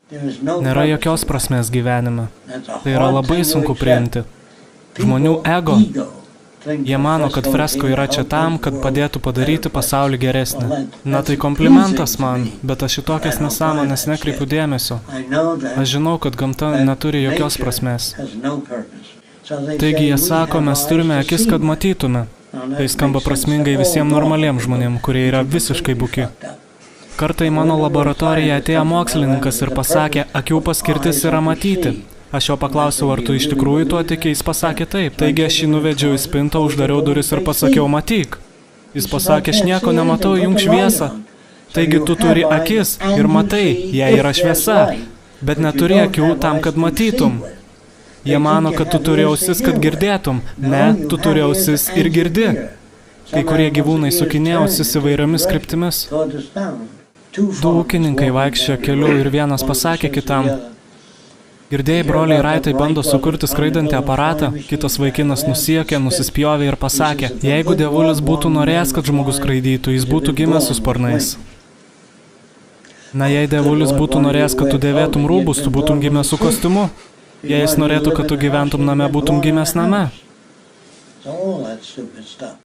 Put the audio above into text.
Nėra jokios prasmės gyvenime. Tai yra labai sunku priimti. Žmonių ego. Jie mano, kad fresko yra čia tam, kad padėtų padaryti pasaulį geresnį. Na tai komplimentas man, bet aš į tokias nesąmonės nekreipiu dėmesio. Aš žinau, kad gamta neturi jokios prasmės. Taigi jie sako, mes turime akis, kad matytume. Tai skamba prasmingai visiems normaliems žmonėms, kurie yra visiškai buki. Kartą į mano laboratoriją atėjo mokslininkas ir pasakė, akių paskirtis yra matyti. Aš jo paklausiau, ar tu iš tikrųjų tuo tiki, jis pasakė taip. Taigi aš jį nuvedžiau į spintą, uždariau duris ir pasakiau, matyk. Jis pasakė, aš nieko nematau, jung šviesą. Taigi tu turi akis ir matai, jei yra šviesa, bet neturi akių tam, kad matytum. Jie mano, kad tu turi ausis, kad girdėtum. Ne, tu turi ausis ir girdi. Kai kurie gyvūnai sukinė ausis įvairiomis kryptimis. Du ūkininkai vaikščiojo keliu ir vienas pasakė kitam, girdėjai, broliai Raitai bando sukurti skraidantį aparatą, kitas vaikinas nusiekė, nusispjovė ir pasakė, jeigu dievulis būtų norėjęs, kad žmogus skraidytų, jis būtų gimęs su sparnais. Na, jei dievulis būtų norėjęs, kad tu dėvėtum rūbus, tu būtum gimęs su kostiumu. Jei jis norėtų, kad tu gyventum name, būtum gimęs name.